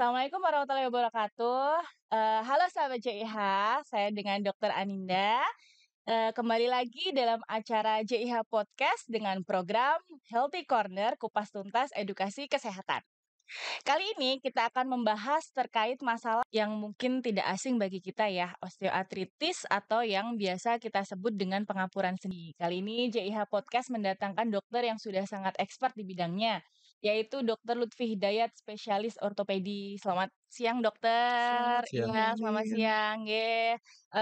Assalamualaikum warahmatullahi wabarakatuh. Halo sahabat JIH, saya dengan Dokter Aninda. Kembali lagi dalam acara JIH Podcast dengan program Healthy Corner Kupas Tuntas Edukasi Kesehatan. Kali ini kita akan membahas terkait masalah yang mungkin tidak asing bagi kita ya, osteoartritis atau yang biasa kita sebut dengan pengapuran sendi. Kali ini JIH Podcast mendatangkan dokter yang sudah sangat expert di bidangnya, yaitu Dr. Lutfi Hidayat, spesialis ortopedi. Selamat siang, dokter. Selamat siang. Iya, selamat siang.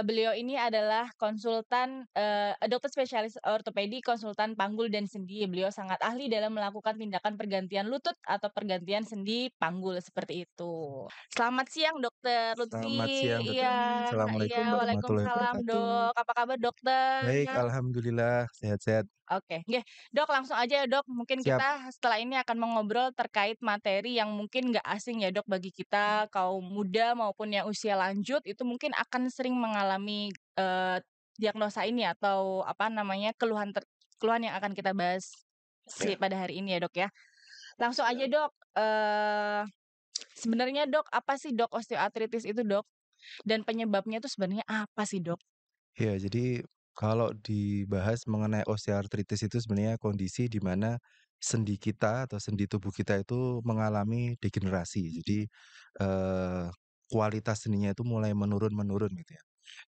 Beliau ini adalah konsultan, dokter spesialis ortopedi, konsultan panggul dan sendi. Beliau sangat ahli dalam melakukan tindakan pergantian lutut atau pergantian sendi panggul seperti itu. Selamat siang, Dokter Selamat Lutfi. siang, betul. Iya, Assalamualaikum iya. warahmatullahi Waalaikumsalam, wabarakatuh. Dok. Apa kabar, dokter? Baik, alhamdulillah sehat-sehat. Oke, nggih. Dok, langsung aja ya, Dok. Mungkin Siap. kita setelah ini akan mengobrol terkait materi yang mungkin nggak asing ya, Dok, bagi kita kaum muda maupun yang usia lanjut itu mungkin akan sering mengalami diagnosa ini atau apa namanya keluhan yang akan kita bahas Ya. pada hari ini ya, Dok ya. Langsung aja, Dok. Sebenarnya, Dok, apa sih, Dok, osteoartritis itu, Dok? Dan penyebabnya itu sebenarnya apa sih, Dok? Ya, jadi kalau dibahas mengenai osteoartritis itu sebenarnya kondisi di mana sendi kita atau sendi tubuh kita itu mengalami degenerasi. Jadi eh, kualitas sendinya itu mulai menurun gitu ya.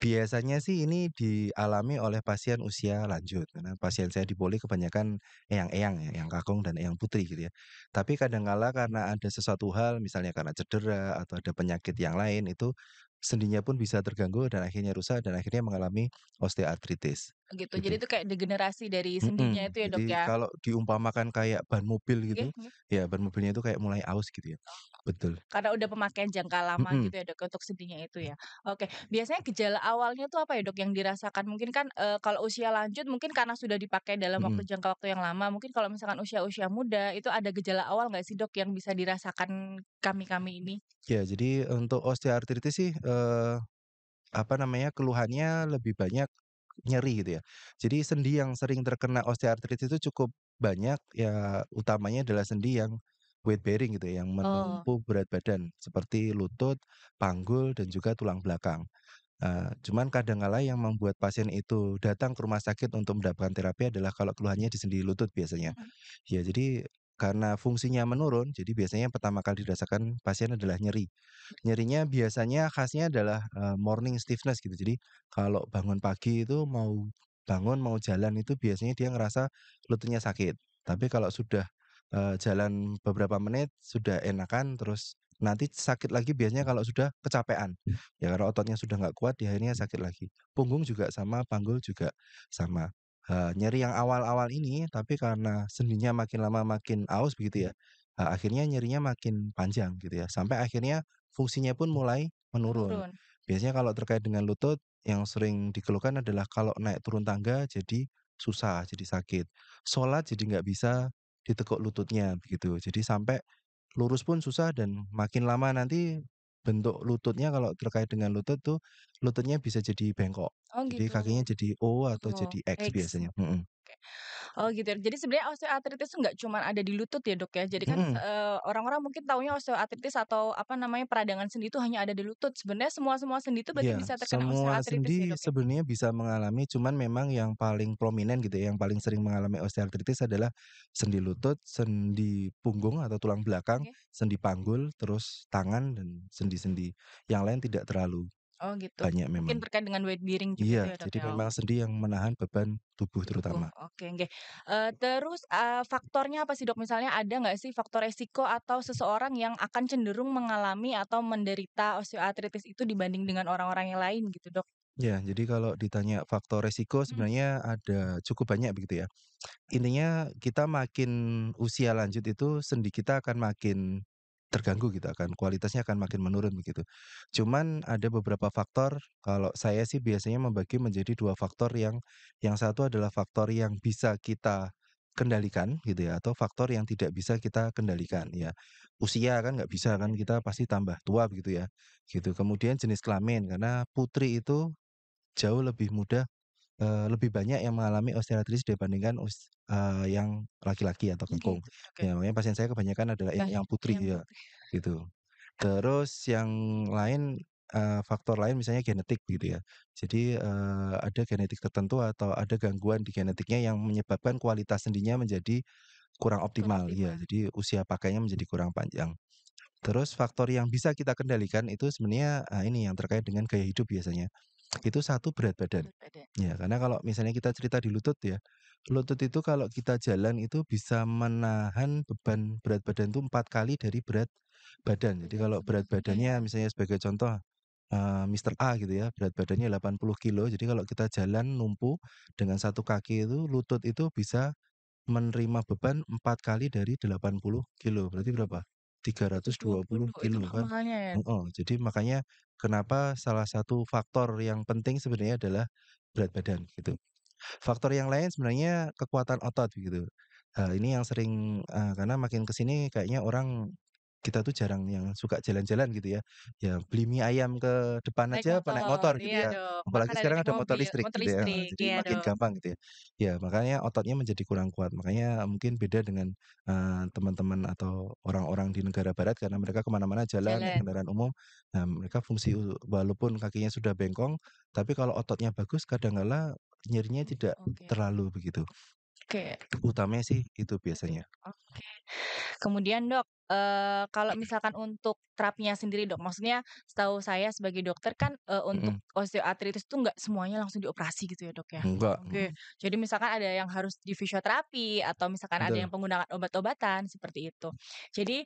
Biasanya sih ini dialami oleh pasien usia lanjut, karena pasien saya di poli kebanyakan eyang-eyang ya, eyang kakung dan eyang putri gitu ya. Tapi kadangkala karena ada sesuatu hal, misalnya karena cedera atau ada penyakit yang lain, itu sendinya pun bisa terganggu dan akhirnya rusak dan akhirnya mengalami osteoartritis, Gitu. Jadi gitu. itu kayak degenerasi dari sendinya itu ya, Dok Jadi ya? kalau diumpamakan kayak ban mobil Nggih, gitu, nggih. ya ban mobilnya itu kayak mulai aus gitu ya. Betul. Karena udah pemakaian jangka lama Mhm. gitu ya, Dok, untuk sendinya itu ya. Oke, biasanya gejala awalnya tuh apa ya, Dok, yang dirasakan? Mungkin kan, kalau usia lanjut mungkin karena sudah dipakai dalam Mhm. jangka waktu yang lama, mungkin kalau misalkan usia-usia muda itu ada gejala awal nggak sih, Dok, yang bisa dirasakan kami-kami ini? Ya, jadi untuk osteoartritis sih, apa namanya, keluhannya lebih banyak nyeri gitu ya. Jadi sendi yang sering terkena osteoartritis itu cukup banyak, ya utamanya adalah sendi yang weight bearing gitu ya, yang Oh, menempuh berat badan seperti lutut, panggul, dan juga tulang belakang. Cuman kadang kala yang membuat pasien itu datang ke rumah sakit untuk mendapatkan terapi adalah kalau keluhannya di sendi lutut biasanya. mhm. Ya jadi karena fungsinya menurun, jadi biasanya yang pertama kali dirasakan pasien adalah nyeri. Nyerinya biasanya khasnya adalah, morning stiffness gitu. Jadi kalau bangun pagi itu mau bangun, mau jalan itu biasanya dia ngerasa lututnya sakit. Tapi kalau sudah, jalan beberapa menit sudah enakan, terus nanti sakit lagi biasanya kalau sudah kecapean. Ya karena ototnya sudah nggak kuat, dia akhirnya sakit lagi. Punggung juga sama, panggul juga sama. Nyeri yang awal-awal ini, tapi karena sendinya makin lama makin aus begitu ya, akhirnya nyerinya makin panjang gitu ya, sampai akhirnya fungsinya pun mulai menurun. Menurun. Biasanya kalau terkait dengan lutut, yang sering dikeluhkan adalah kalau naik turun tangga jadi susah, jadi sakit. Sholat jadi nggak bisa ditekuk lututnya begitu. Jadi sampai lurus pun susah dan makin lama nanti bentuk lututnya kalau terkait dengan lutut tuh, lututnya bisa jadi bengkok. Oh Jadi gitu. kakinya jadi O atau Oh, jadi X X. biasanya, mhm. Oke. Oh gitu ya. Jadi sebenarnya osteoartritis itu nggak cuman ada di lutut ya, Dok, ya? Jadi kan, Mhm, orang-orang mungkin taunya osteoartritis atau apa namanya, peradangan sendi itu hanya ada di lutut. Sebenarnya semua-semua sendi itu berarti iya, bisa terkena semua osteoartritis ya, sendi Dok, ya? sebenarnya bisa mengalami, cuman memang yang paling prominent gitu ya, yang paling sering mengalami osteoartritis adalah sendi lutut, sendi punggung atau tulang belakang, Oke. sendi panggul, terus tangan dan sendi-sendi yang lain tidak terlalu Oh gitu. banyak Mungkin memang. terkait dengan weight bearing juga Iya, itu ya, Dok, jadi ya? memang sendi yang menahan beban tubuh Di tubuh, terutama. oke nggih. Terus, faktornya apa sih, Dok? Misalnya ada nggak sih faktor resiko atau seseorang yang akan cenderung mengalami atau menderita osteoartritis itu dibanding dengan orang-orang yang lain gitu, Dok? Ya, jadi kalau ditanya faktor resiko Mhm. sebenarnya ada cukup banyak begitu ya. Intinya kita makin usia lanjut itu sendi kita akan makin terganggu gitu, kualitasnya akan makin menurun begitu. Cuman ada beberapa faktor, kalau saya sih biasanya membagi menjadi 2 faktor yang satu adalah faktor yang bisa kita kendalikan gitu ya, atau faktor yang tidak bisa kita kendalikan ya. Usia kan nggak bisa kan, kita pasti tambah tua begitu ya, gitu. Kemudian jenis kelamin, karena putri itu jauh lebih mudah, lebih banyak yang mengalami osteoartritis dibandingkan yang laki-laki atau kekung. Gitu, Dok, ya? Ya makanya pasien saya kebanyakan adalah Nah, yang putri yang ya, putih. gitu. Terus yang lain, faktor lain misalnya genetik gitu ya. Jadi, ada genetik tertentu atau ada gangguan di genetiknya yang menyebabkan kualitas sendinya menjadi kurang kurang optimal, iya, optimal. jadi usia pakainya menjadi kurang panjang. Terus faktor yang bisa kita kendalikan itu sebenarnya, ini yang terkait dengan gaya hidup biasanya. Itu satu berat badan. Berat badan. Ya, karena kalau misalnya kita cerita di lutut ya, lutut itu kalau kita jalan itu bisa menahan beban berat badan itu 4 kali dari berat badan. Jadi Badan kalau berat sebelumnya ya? badannya misalnya sebagai contoh, Mister A gitu ya, berat badannya 80 kilo. Jadi kalau kita jalan numpu dengan satu kaki itu, lutut itu bisa menerima beban 4 kali dari 80 kilo. Berarti berapa? tiga seratus ratus dua dua puluh puluh itu kilo kan. normalnya ya? Heeh, jadi makanya kenapa salah satu faktor yang penting sebenarnya adalah berat badan gitu. Faktor yang lain sebenarnya kekuatan otot gitu. Ini yang sering, karena makin ke sini kayaknya orang kita tuh jarang yang suka jalan-jalan gitu ya. Ya beli mie ayam ke depan Naik aja apa naik motor, motor iya gitu ya. dong, Apalagi bahkan ada sekarang naik ada motor mobil, listrik motor gitu ya, listrik, jadi iya makin dong. gampang gitu ya. Ya makanya ototnya menjadi kurang kuat. Makanya mungkin beda dengan, teman-teman atau orang-orang di negara barat karena mereka kemana mana jalan naik Jalan, kendaraan umum. Nah mereka fungsi walaupun kakinya sudah bengkong, tapi kalau ototnya bagus kadang kala nyerinya tidak oke terlalu begitu. oke, Utamanya sih itu itu, biasanya. oke. Kemudian Dok, kalau misalkan untuk terapinya sendiri Dok, maksudnya setahu saya sebagai dokter kan, untuk Mhm. osteoartritis itu nggak semuanya langsung dioperasi gitu ya Dok ya? Enggak, Oke, jadi misalkan ada yang harus di fisioterapi atau misalkan ada betul. yang penggunaan obat-obatan seperti itu. Jadi,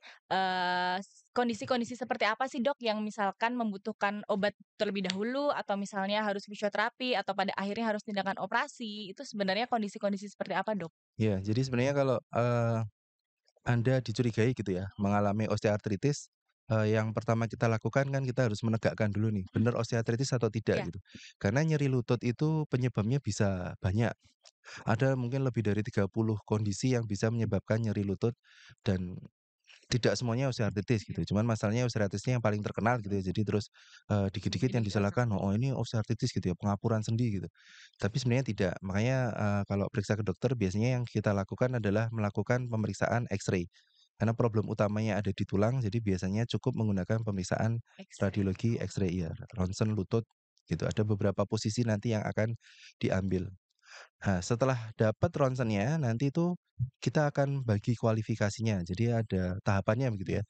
kondisi-kondisi seperti apa sih Dok yang misalkan membutuhkan obat terlebih dahulu atau misalnya harus fisioterapi atau pada akhirnya harus tindakan operasi, itu sebenarnya kondisi-kondisi seperti apa Dok? Iya, jadi sebenarnya kalau, Anda dicurigai gitu ya, mengalami osteoartritis, yang pertama kita lakukan kan kita harus menegakkan dulu nih, Mhm, benar osteoartritis atau tidak iya, gitu. Karena nyeri lutut itu penyebabnya bisa banyak, ada mungkin lebih dari 30 kondisi yang bisa menyebabkan nyeri lutut dan tidak semuanya osteoartritis iya, gitu, cuman masalahnya osteoartritisnya yang paling terkenal gitu ya. Jadi terus, dikit-dikit yang jadi disalahkan, "Oh ini osteoartritis," gitu ya, pengapuran sendi gitu. Tapi sebenarnya tidak. Makanya, kalau periksa ke dokter biasanya yang kita lakukan adalah melakukan pemeriksaan X-ray. Karena problem utamanya ada di tulang, jadi biasanya cukup menggunakan pemeriksaan X-ray, radiologi oh, X-ray ya, ronsen lutut gitu. Ada beberapa posisi nanti yang akan diambil. Nah, setelah dapat ronsennya, nanti itu kita akan bagi kualifikasinya. Jadi ada tahapannya begitu ya.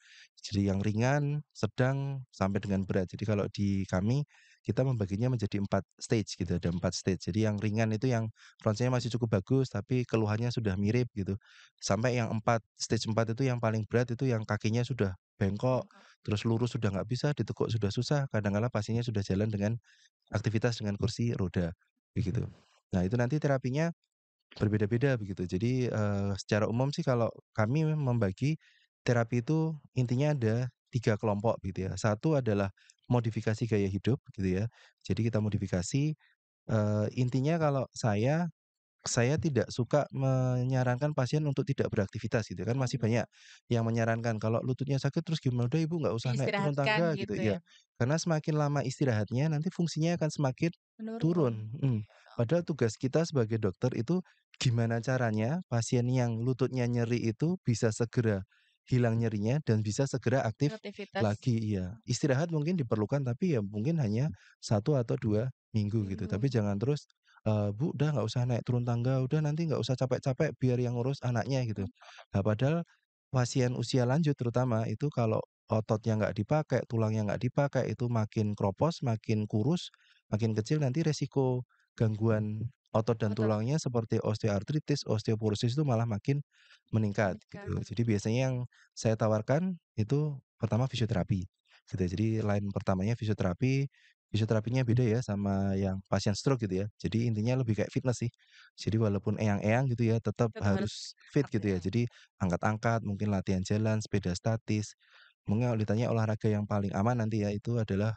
Jadi yang ringan, sedang, sampai dengan berat. Jadi kalau di kami, kita membaginya menjadi 4 stage gitu, ada 4 stage. Jadi yang ringan itu yang ronsennya masih cukup bagus, tapi keluhannya sudah mirip gitu. Sampai yang 4 stage 4 itu yang paling berat itu yang kakinya sudah bengkok, bengkok, terus lurus sudah nggak bisa, ditekuk sudah susah, kadang kala pasiennya sudah jalan dengan aktivitas dengan kursi roda, begitu. Nah, itu nanti terapinya berbeda-beda begitu. Jadi, secara umum sih kalau kami membagi terapi itu intinya ada 3 kelompok gitu ya. Satu adalah modifikasi gaya hidup gitu ya. Jadi kita modifikasi, intinya kalau saya tidak suka menyarankan pasien untuk tidak beraktivitas gitu kan, masih banyak yang menyarankan, "Kalau lututnya sakit terus gimana? Udah Ibu nggak usah naik turun diistirahatkan tangga," gitu, gitu ya? iya. Karena semakin lama istirahatnya nanti fungsinya akan semakin Menurun, turun, iya, Padahal tugas kita sebagai dokter itu gimana caranya pasien yang lututnya nyeri itu bisa segera hilang nyerinya dan bisa segera aktif beraktivitas lagi, iya. Istirahat mungkin diperlukan tapi ya mungkin hanya 1 atau 2 minggu gitu, minggu, tapi jangan terus "Bu, udah nggak usah naik turun tangga, udah nanti nggak usah capek-capek biar yang ngurus anaknya," gitu. mhm, Nah, padahal pasien usia lanjut terutama itu kalau ototnya nggak dipakai, tulangnya nggak dipakai, itu makin kropos, makin kurus, makin kecil nanti resiko gangguan otot dan otot tulangnya seperti osteoartritis, osteoporosis itu malah makin meningkat meningkat, gitu. Jadi biasanya yang saya tawarkan itu pertama fisioterapi gitu ya. Jadi line pertamanya fisioterapi. Fisioterapinya beda ya sama yang pasien stroke gitu ya. Jadi intinya lebih kayak fitness sih. Jadi walaupun eyang-eyang gitu ya, tetap tetap harus harus fit gitu ya. aktif, Jadi angkat-angkat, mungkin latihan jalan, sepeda statis. Mungkin kalau ditanya olahraga yang paling aman nanti ya itu adalah,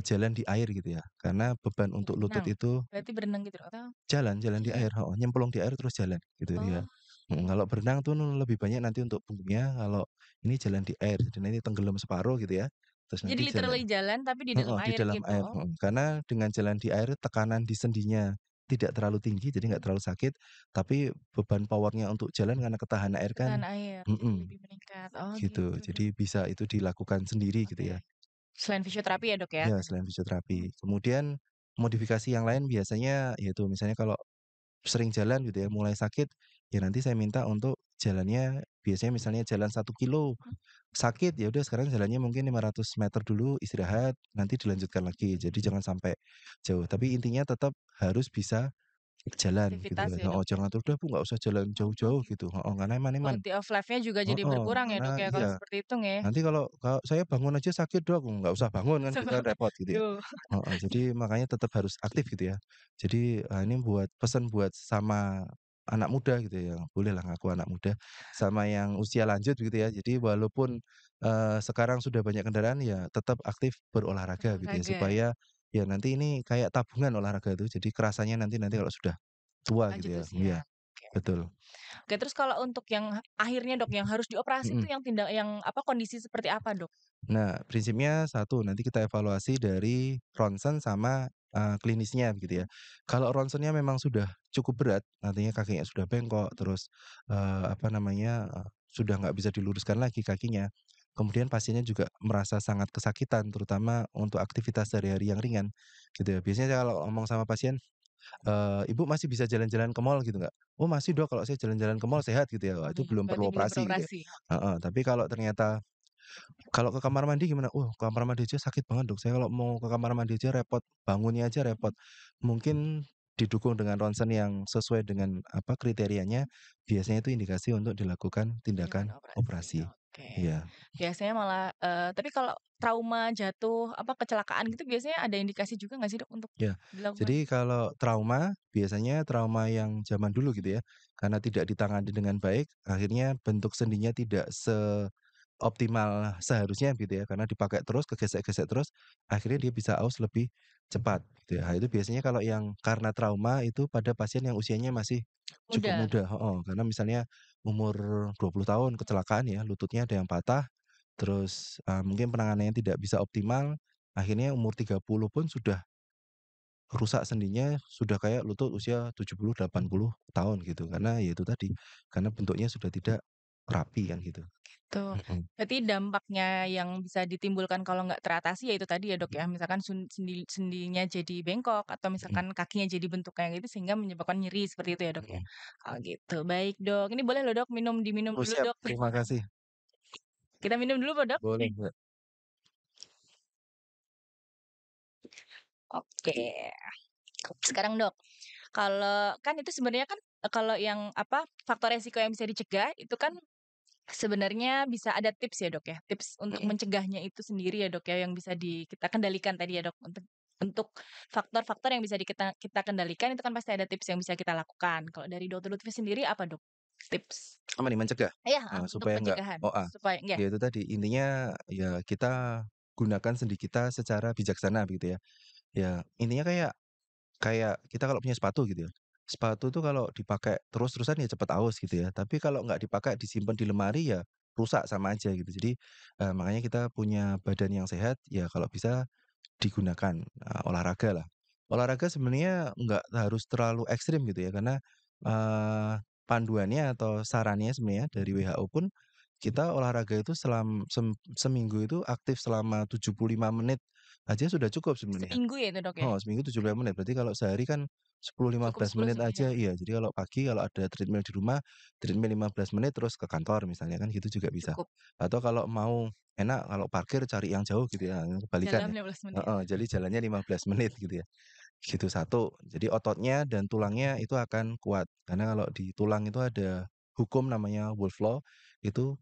jalan di air gitu ya. Karena beban untuk lutut berenang, itu berarti berenang gitu atau jalan di jalan? air, heeh, nyemplung di air terus jalan gitu ya. Oh, Kalau berenang tuh lebih banyak nanti untuk punggungnya, kalau ini jalan di air, jadi nanti tenggelam separuh gitu ya, terus jadi nanti jalan. literally jalan tapi di dalam Heeh, di air dalam gitu? air, Oh, Karena dengan jalan di air tekanan di sendinya tidak terlalu tinggi, jadi nggak terlalu sakit, tapi beban power-nya untuk jalan karena ketahan air kan ketahan air, jadi mhm, lebih meningkat. Oh gitu. gitu, Dok. Jadi bisa itu dilakukan sendiri gitu Oke. ya. Selain fisioterapi ya, Dok, ya Ya tadi? selain Mhm. fisioterapi. Kemudian modifikasi yang lain biasanya yaitu misalnya kalau sering jalan gitu ya, mulai sakit, ya nanti saya minta untuk jalannya biasanya misalnya jalan 1 kilo Mhm. sakit, ya udah sekarang jalannya mungkin 500 meter dulu istirahat, nanti dilanjutkan lagi. Jadi jangan sampai jauh, tapi intinya tetap harus bisa jalan gitu Aktivitas ya, ya, heeh, Dok, ya? jangan, "Udah Bu nggak usah jalan Oh jauh-jauh," gitu. gitu, heeh, karena eman-eman. Quality of life-nya juga jadi Heeh, berkurang ya, Dok, nah ya kalau iya. seperti itu nggih? Nanti kalau kalau saya bangun aja sakit Dok, nggak usah bangun kan gitu kan repot gitu ya. Duh. Heeh, jadi makanya tetap harus aktif gitu ya. Jadi, ini buat pesan buat sama anak muda gitu ya, bolehlah ngaku anak muda, sama yang usia lanjut gitu ya. Jadi walaupun, sekarang sudah banyak kendaraan ya tetap aktif berolahraga gitu ya, Berolahraga, supaya ya nanti ini kayak tabungan olahraga itu, jadi kerasanya nanti nanti kalau sudah tua lanjut gitu ya. Iya, usia. Oke. betul. Oke, terus kalau untuk yang akhirnya, Dok, yang harus dioperasi Mhm. tuh yang apa, kondisi seperti apa, Dok? Nah, prinsipnya satu, nanti kita evaluasi dari ronsen sama, klinisnya gitu ya. Mhm. Kalau ronsennya memang sudah cukup berat, artinya kakinya sudah bengkok, terus, apa namanya, sudah nggak bisa diluruskan lagi kakinya, kemudian pasiennya juga merasa sangat kesakitan, terutama untuk aktivitas sehari-hari yang ringan, gitu ya. Biasanya kalau ngomong sama pasien, "Ibu masih bisa jalan-jalan ke mall gitu nggak?" "Oh masih Dok, kalau saya jalan-jalan ke mall sehat," gitu ya. Wah itu belum Berarti perlu belum operasi gitu ya. beroperasi. Heeh, tapi kalau ternyata kalau ke kamar mandi gimana? Kamar mandi aja sakit banget, Dok. Saya kalau mau ke kamar mandi aja repot, bangunnya aja repot." Mhm. Mungkin didukung dengan ronsen yang sesuai dengan apa, kriterianya, biasanya itu indikasi untuk dilakukan Tindakan tindakan operasi, operasi. oke. Iya, Biasanya malah tapi kalau trauma, jatuh, apa, kecelakaan gitu biasanya ada indikasi juga nggak sih, Dok, untuk iya. dilakukan? Jadi kalau trauma, biasanya trauma yang zaman dulu gitu ya, karena tidak ditangani dengan baik, akhirnya bentuk sendinya tidak optimal seharusnya gitu ya, karena dipakai terus, kegesek-gesek terus, akhirnya dia bisa aus lebih cepat gitu ya. Nah, itu biasanya kalau yang karena trauma itu pada pasien yang usianya masih cukup Muda. muda heeh, karena misalnya umur 20 tahun kecelakaan ya, lututnya ada yang patah, terus, mungkin penanganannya tidak bisa optimal, akhirnya umur 30 pun sudah rusak sendinya, sudah kayak lutut usia 70, 80 tahun gitu, karena ya itu tadi, karena bentuknya sudah tidak rapi kan gitu. Tuh, Mhm, berarti dampaknya yang bisa ditimbulkan kalau nggak teratasi ya itu tadi ya, Dok, ya, misalkan sendinya jadi bengkok atau mhm. misalkan kakinya jadi bentuk kayak gitu sehingga menyebabkan nyeri seperti itu ya, Dok, ya? Mhm. Oh gitu, baik, Dok. Ini boleh loh, Dok, diminum Oh dulu, siap, Dok. terima kasih. Kita minum dulu, Dok? Boleh, Mbak. Oke. Sekarang, Dok, kalau kan itu sebenarnya kan, kalau yang apa, faktor resiko yang bisa dicegah itu kan sebenarnya bisa ada tips ya, Dok, ya? Tips untuk Mhm. mencegahnya itu sendiri ya, Dok, ya, yang bisa kita kendalikan tadi ya, Dok, untuk faktor-faktor yang bisa kita kendalikan itu kan pasti ada tips yang bisa kita lakukan. Kalau dari Dokter Lutfi sendiri apa, Dok, tips? Apa nih mencegah? Iya, heeh, untuk Supaya nggak pencegahan supaya ya, ya itu tadi intinya ya kita gunakan sendi kita secara bijaksana begitu ya. Ya intinya kayak kayak kita kalau punya sepatu gitu ya, sepatu tuh kalau dipakai terus-terusan ya cepet aus gitu ya, tapi kalau nggak dipakai disimpan di lemari ya rusak sama aja gitu. Jadi, makanya kita punya badan yang sehat ya kalau bisa digunakan, olahraga lah. Olahraga sebenarnya nggak harus terlalu ekstrim gitu ya, karena, panduannya atau sarannya sebenarnya dari WHO pun, kita olahraga itu seminggu itu aktif selama 75 menit aja sudah cukup sebenarnya. seminggu ya itu, Dok, ya? Oh, seminggu 75 menit, berarti kalau sehari kan 10, Cukup 15 10 menit ya, aja iya, jadi kalau pagi kalau ada treadmill di rumah, treadmill 15 menit terus ke kantor misalnya kan gitu juga bisa. cukup Atau kalau mau enak kalau parkir cari yang jauh gitu ya, kebalikan dalam ya. 15 menit. Heeh, jadi jalannya 15 menit gitu ya. Gitu satu, jadi ototnya dan tulangnya itu akan kuat, karena kalau di tulang itu ada hukum namanya Wolff Law, itu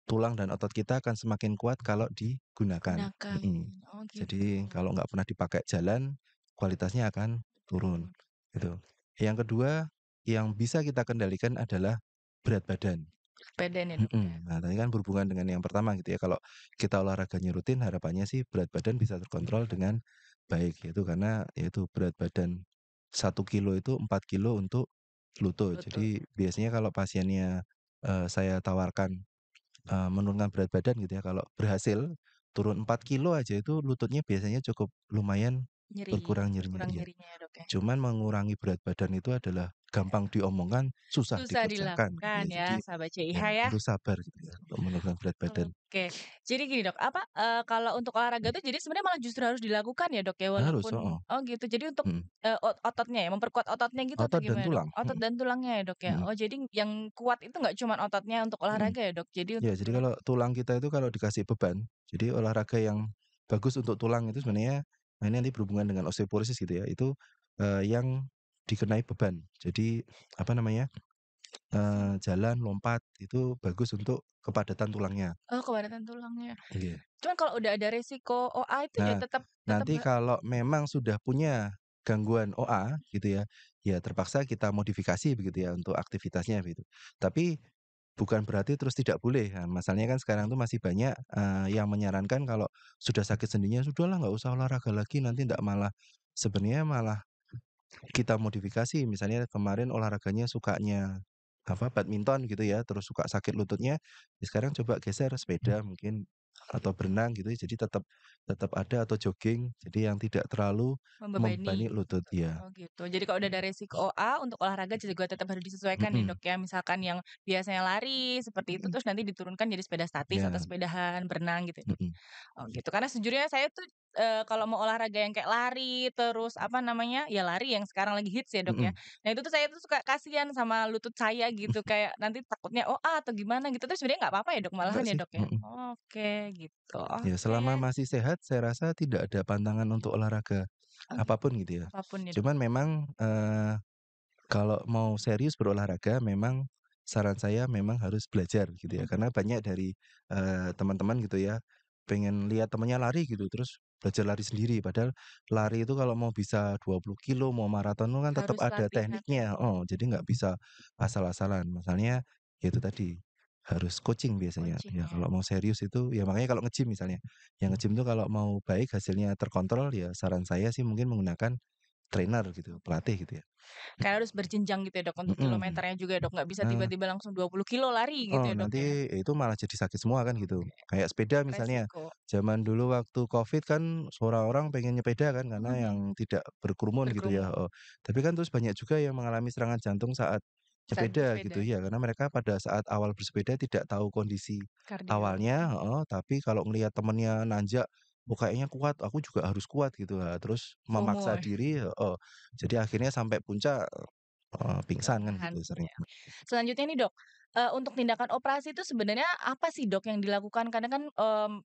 tulang dan otot kita akan semakin kuat kalau digunakan. Gunakan. Mhm. Oh gitu. Jadi kalau nggak pernah dipakai jalan, kualitasnya akan turun, Turun. gitu. Yang kedua, yang bisa kita kendalikan adalah berat badan. Kepedean ya, Dok, ya? Mhm. Nah, tadi kan berhubungan dengan yang pertama gitu ya, kalau kita olahraganya rutin harapannya sih berat badan bisa terkontrol dengan baik, yaitu karena yaitu berat badan 1 kilo itu 4 kilo untuk lutut. Lutut. Jadi biasanya kalau pasiennya, saya tawarkan, menurunkan berat badan gitu ya, kalau berhasil turun 4 kilo aja itu lututnya biasanya cukup lumayan berkurang nyerinya, berkurang iya. nyerinya ya, Dok, ya? Cuman mengurangi berat badan itu adalah gampang diomongkan, susah Susah dikerjakan gitu dilakukan ya. ya, Jadi sahabat CIH ya ya? harus sabar gitu ya untuk menurunkan berat badan. Oke. Jadi gini, Dok, apa, kalau untuk olahraga tuh jadi sebenarnya malah justru harus dilakukan ya, Dok, ya? Harus, Walaupun heeh, oh gitu, jadi untuk, mhm. ototnya ya, memperkuat ototnya gitu atau Otot dan gimana, Dok? tulang, Otot mhm dan tulangnya ya, Dok, ya? mhm Oh jadi yang kuat itu nggak cuman ototnya untuk mhm. olahraga ya, Dok? Jadi Ya untuk jadi tulang kalau tulang kita itu kalau dikasih beban, jadi olahraga yang bagus untuk tulang itu sebenarnya nah ini nanti berhubungan dengan osteoporosis gitu ya, itu, yang dikenai beban. Jadi apa namanya, jalan, lompat itu bagus untuk kepadatan tulangnya, oh kepadatan tulangnya. iya. Cuman kalau udah ada resiko OA itu ya Nah, tetap tetap nanti kalau memang sudah punya gangguan OA gitu ya, ya terpaksa kita modifikasi begitu ya untuk aktivitasnya begitu. Tapi bukan berarti terus tidak boleh. Nah, masalahnya kan sekarang tuh masih banyak, yang menyarankan kalau sudah sakit sendinya, "Sudahlah nggak usah olahraga lagi nanti ndak malah" sebenarnya malah kita modifikasi. Misalnya kemarin olahraganya sukanya apa, badminton gitu ya, terus suka sakit lututnya, ya sekarang coba geser sepeda mungkin atau berenang gitu, jadi tetap tetap ada atau jogging, jadi yang tidak terlalu membebani membebani lutut, gitu. iya. Oh gitu. Jadi kalau udah ada resiko OA untuk olahraga juga tetap harus disesuaikan ya, Mhm, Dok, ya. Misalkan yang biasanya lari seperti itu terus nanti diturunkan jadi sepeda statis atau iya, sepedahan, berenang gitu ya, Dok. mhm Oh gitu. Karena sejujurnya saya tuh, kalau mau olahraga yang kayak lari, terus apa namanya, ya lari yang sekarang lagi hits ya, Dok, ya. mhm. Nah itu tuh saya tuh suka kasihan sama lutut saya gitu, kayak nanti takutnya OA atau gimana gitu, tapi sebenarnya nggak apa-apa ya, Dok, malahan Enggak ya, sih, Dok, ya? mhm. Oke gitu, Ya selama oke. masih sehat saya rasa tidak ada pantangan untuk olahraga Oh gitu, apapun gitu ya. apapun ya, Dok? Cuman memang, kalau mau serius berolahraga memang saran saya memang harus belajar gitu ya, Mhm. karena banyak dari, teman-teman gitu ya, pengen lihat temennya lari gitu, terus belajar lari sendiri. Padahal lari itu kalau mau bisa 20 kilo, mau maraton itu kan tetap Harus ada latihan ya? tekniknya oh jadi nggak bisa asal-asalan. Misalnya, ya itu tadi, harus coaching biasanya. Coaching Ya ya? kalau mau serius itu ya makanya kalau nge-gym misalnya, yang nge-gym tuh kalau mau baik hasilnya terkontrol, ya saran saya sih mungkin menggunakan trainer gitu, pelatih gitu ya. Kayak harus berjenjang gitu ya, Dok, untuk Mhm. kilometernya juga ya, Dok, nggak bisa Nah, tiba-tiba langsung 20 kilo lari gitu oh ya, Dok, nanti ya? itu malah jadi sakit semua kan gitu. Oke, Kayak sepeda misalnya, resiko. zaman dulu waktu Covid kan orang-orang pengen nyepeda kan Mhm karena mhm. yang tidak berkerumun gitu ya, Berkerumun heeh. Tapi kan terus banyak juga yang mengalami serangan jantung saat saat nyepeda gitu bersepeda, ya, karena mereka pada saat awal bersepeda tidak tahu kondisi kardio. awalnya, heeh, tapi kalau ngelihat temennya nanjak, "Oh kayaknya kuat, aku juga harus kuat," gitu. Terus FOMO memaksa ya, diri heeh, jadi akhirnya sampai puncak, pingsan kan kelelahan gitu sering. ya. Selanjutnya nih, Dok, untuk tindakan operasi itu sebenarnya apa sih, Dok, yang dilakukan? Kadang kan,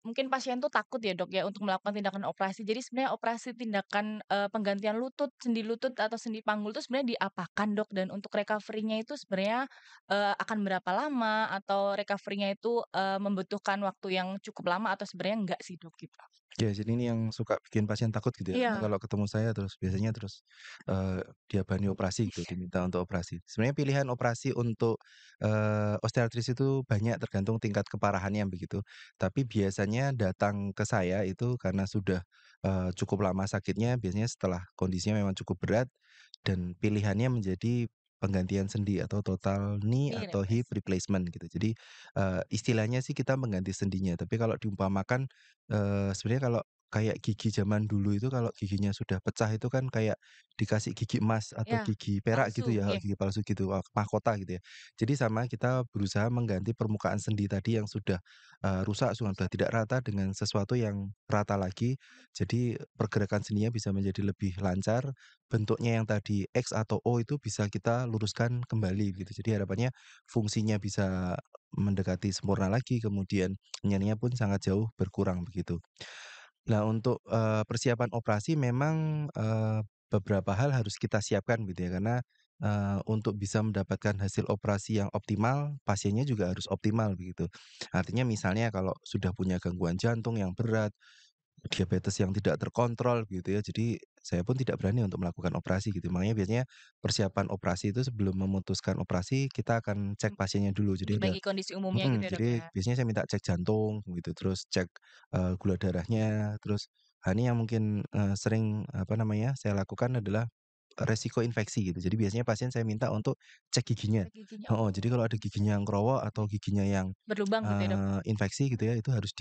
mungkin pasien tuh takut ya, Dok, ya, untuk melakukan tindakan operasi. Jadi sebenarnya operasi tindakan, penggantian lutut, sendi lutut atau sendi panggul itu sebenarnya diapakan, Dok? Dan untuk recovery-nya itu sebenarnya, akan berapa lama? Atau recovery-nya itu, membutuhkan waktu yang cukup lama atau sebenarnya enggak sih, Dok, gitu? Ya, jadi ini yang suka bikin pasien takut gitu ya, karena Iya. kalau ketemu saya terus biasanya terus, diabani operasi gitu, diminta untuk operasi. Sebenarnya pilihan operasi untuk, osteoartritis itu banyak tergantung tingkat keparahannya begitu. Tapi biasanya datang ke saya itu karena sudah, cukup lama sakitnya, biasanya setelah kondisinya memang cukup berat dan pilihannya menjadi penggantian sendi atau total knee Knee atau hip replacement. replacement gitu. Jadi, istilahnya sih kita mengganti sendinya, tapi kalau diumpamakan sebenarnya kalau kayak gigi zaman dulu itu kalau giginya sudah pecah itu kan kayak dikasih gigi emas atau Iya, gigi perak gitu palsu, ya, iya. gigi palsu gitu, mahkota gitu ya. Jadi sama kita berusaha mengganti permukaan sendi tadi yang sudah, rusak, sudah Rusak. tidak rata dengan sesuatu yang rata lagi. Jadi pergerakan sendinya bisa menjadi lebih lancar, bentuknya yang tadi X atau O itu bisa kita luruskan kembali gitu. Jadi harapannya fungsinya bisa mendekati sempurna lagi, kemudian nyerinya pun sangat jauh berkurang begitu. Nah untuk, persiapan operasi memang, beberapa hal harus kita siapkan gitu ya karena, untuk bisa mendapatkan hasil operasi yang optimal, pasiennya juga harus optimal begitu. Artinya misalnya kalau sudah punya gangguan jantung yang berat, diabetes yang tidak terkontrol gitu ya, jadi saya pun tidak berani untuk melakukan operasi gitu. Makanya biasanya persiapan operasi itu sebelum memutuskan operasi kita akan cek Mmm, pasiennya dulu. Jadi ada diperbaiki kondisi umumnya gitu ya, Dok, jadi ya? biasanya saya minta cek jantung gitu, terus cek, gula darahnya, terus ini yang mungkin, sering apa namanya, saya lakukan adalah resiko infeksi gitu. Jadi biasanya pasien saya minta untuk cek giginya. Cek giginya, Heeh, jadi kalau ada giginya yang kerowo atau giginya yang, berlubang gitu ya, Dok? infeksi gitu ya, itu harus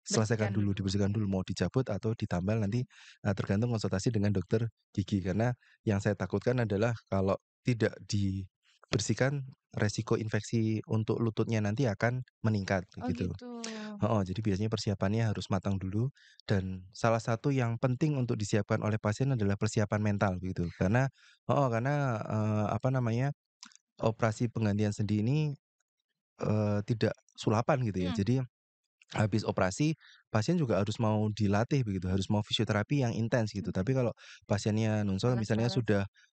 selesaikan Bersihkan dulu, dulu, dibersihkan oke. dulu mau dicabut atau ditambal nanti, tergantung konsultasi dengan dokter gigi. Karena yang saya takutkan adalah kalau tidak dibersihkan resiko infeksi untuk lututnya nanti akan meningkat Oh begitu. gitu. Heeh, jadi biasanya persiapannya harus matang dulu dan salah satu yang penting untuk disiapkan oleh pasien adalah persiapan mental begitu. Apa namanya, operasi penggantian sendi ini, tidak sulapan gitu ya. Mhm, Jadi habis operasi, pasien juga harus mau dilatih begitu, harus mau fisioterapi yang intens gitu. Tapi mhm. kalau pasiennya Nunsul misalnya Males-males.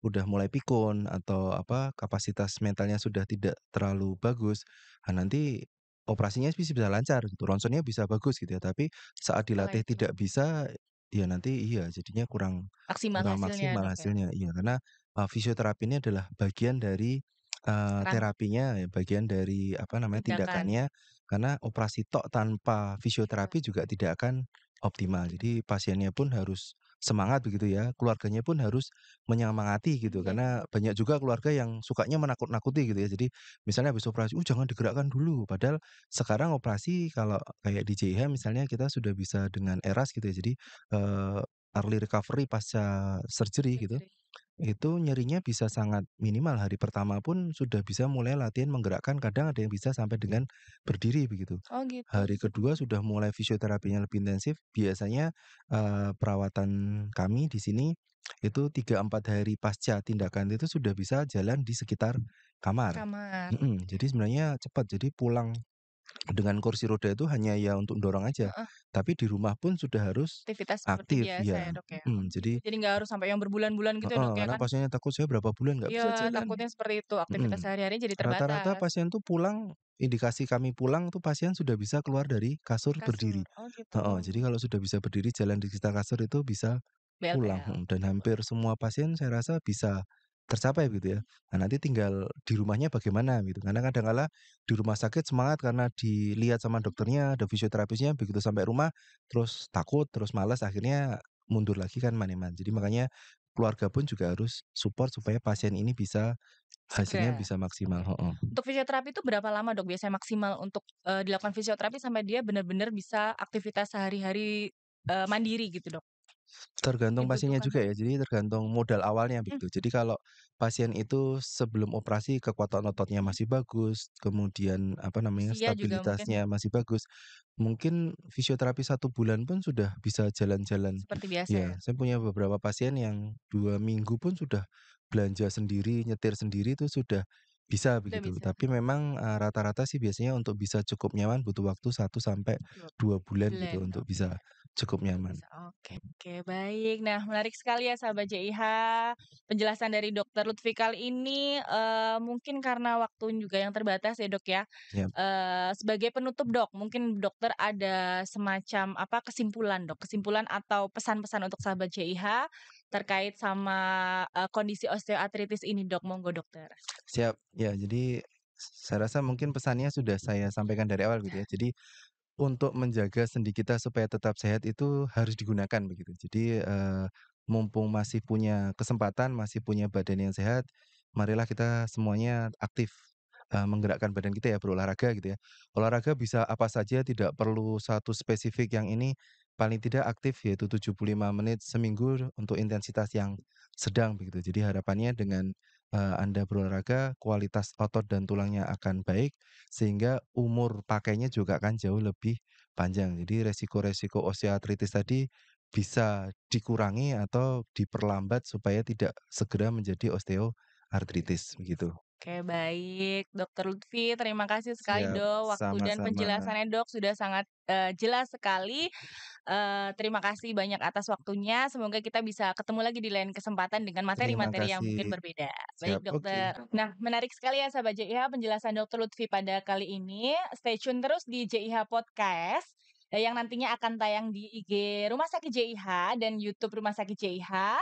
udah mulai pikun atau apa, kapasitas mentalnya sudah tidak terlalu bagus, nanti operasinya bisa lancar gitu, ronsennya bisa bagus gitu ya. Tapi saat Malah dilatih itu, tidak bisa, ya nanti iya jadinya kurang maksimal kurang hasilnya maksimal Dok ya? hasilnya. Iya, karena, fisioterapi ini adalah bagian dari, Rangka terapinya ya, bagian dari apa namanya, tindakan. tindakannya karena operasi tok tanpa Iya. fisioterapi juga tidak akan optimal. Jadi pasiennya pun harus semangat begitu ya, keluarganya pun harus menyemangati gitu. Iya iya. Karena banyak juga keluarga yang sukanya menakut-nakuti gitu ya. Jadi misalnya habis operasi, jangan digerakkan dulu." Padahal sekarang operasi kalau kayak di JIH misalnya kita sudah bisa dengan ERAS gitu ya. Jadi, early recovery pasca surgery gitu, Surgery. itu nyerinya bisa sangat minimal, hari pertama pun sudah bisa mulai latihan menggerakkan, kadang ada yang bisa sampai dengan berdiri begitu. Oh gitu. Hari kedua sudah mulai fisioterapinya lebih intensif, biasanya, perawatan kami di sini itu 3 4 hari pasca tindakan itu sudah bisa jalan di sekitar kamar. Kamar, Jadi oke. sebenarnya cepat, jadi pulang dengan kursi roda itu hanya ya untuk dorong aja, Heeh, tapi di rumah pun sudah harus aktivitas seperti aktif, biasa ya ya. Dok ya? Oh gitu, Jadi jadi nggak harus sampai yang berbulan-bulan gitu ya heeh, Dok ya karena kan? pasiennya takut, "Saya berapa bulan nggak Iya, bisa jalan." takutnya seperti itu, aktivitas Mhm. sehari-harinya jadi Rata-rata terbatas. pasien tuh pulang, indikasi kami pulang tuh pasien sudah bisa keluar dari kasur berdiri. Kasur, oh gitu. Heeh, jadi kalau sudah bisa berdiri jalan di sekitar kasur itu bisa pulang, BLPL, dan gitu. hampir semua pasien saya rasa bisa tercapai gitu ya. Nah, nanti tinggal di rumahnya bagaimana gitu, karena kadang kala di rumah sakit semangat karena dilihat sama dokternya, ada fisioterapisnya, begitu sampai rumah terus takut, terus malas, akhirnya mundur lagi kan Maneman. Jadi makanya keluarga pun juga harus support supaya pasien ini bisa hasilnya Segera, bisa maksimal, oke. heeh. Untuk fisioterapi itu berapa lama Dok biasanya maksimal untuk, dilakukan fisioterapi sampai dia benar-benar bisa aktivitas sehari-hari, mandiri gitu Dok? Tergantung pasiennya Dibutuhkan juga ya, jadi tergantung modal awalnya mhm, begitu. Jadi kalau pasien itu sebelum operasi kekuatan ototnya mhm, masih bagus, kemudian apa namanya, usia juga mungkin stabilitasnya masih bagus, mungkin fisioterapi 1 bulan pun sudah bisa jalan-jalan. seperti biasa Ya, ya? saya punya beberapa pasien yang 2 minggu pun sudah belanja sendiri, nyetir sendiri itu sudah bisa Udah begitu. bisa? Tapi memang, rata-rata sih biasanya untuk bisa cukup nyaman butuh waktu 1 sampai 2 bulan gitu Bulan, untuk oke. bisa cukup nyaman. Bisa, oke oke, baik. Nah, menarik sekali ya sahabat JIH, penjelasan dari Dokter Lutfi kali ini, mungkin karena waktu juga yang terbatas ya, Dok, ya. Ya. Sebagai penutup, Dok, mungkin dokter ada semacam apa, kesimpulan, Dok, kesimpulan atau pesan-pesan untuk sahabat JIH terkait sama, kondisi osteoartritis ini, Dok, monggo dokter. Siap. Ya, jadi saya rasa mungkin pesannya sudah saya sampaikan dari awal gitu ya. Jadi untuk menjaga sendi kita supaya tetap sehat itu harus digunakan begitu. Jadi, mumpung masih punya kesempatan, masih punya badan yang sehat, marilah kita semuanya aktif, menggerakkan badan kita ya, berolahraga gitu ya. Olahraga bisa apa saja, tidak perlu satu spesifik yang ini, paling tidak aktif yaitu 75 menit seminggu untuk intensitas yang sedang begitu. Jadi harapannya dengan, Anda berolahraga, kualitas otot dan tulangnya akan baik, sehingga umur pakainya juga akan jauh lebih panjang. Jadi resiko-resiko osteoartritis tadi bisa dikurangi atau diperlambat supaya tidak segera menjadi osteoartritis, begitu. Oke, baik. Dokter Lutfi, terima kasih sekali, Siap, Dok, waktu dan sama-sama. penjelasannya, Dok, sudah sangat, jelas sekali. Terima kasih banyak atas waktunya, semoga kita bisa ketemu lagi di lain kesempatan dengan Terima materi-materi yang mungkin kasih. berbeda. Siap, Baik, oke. Dokter. Nah, menarik sekali ya sahabat JIH penjelasan Dokter Lutfi pada kali ini. Stay tune terus di JIH Podcast, yang nantinya akan tayang di IG Rumah Sakit JIH dan YouTube Rumah Sakit JIH.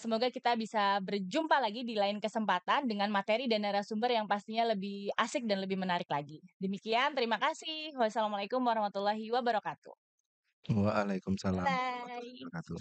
Semoga kita bisa berjumpa lagi di lain kesempatan dengan materi dan narasumber yang pastinya lebih asik dan lebih menarik lagi. Demikian, terima kasih. Wassalamualaikum warahmatullahi wabarakatuh. Waalaikumsalam warahmatullahi Bye. wabarakatuh.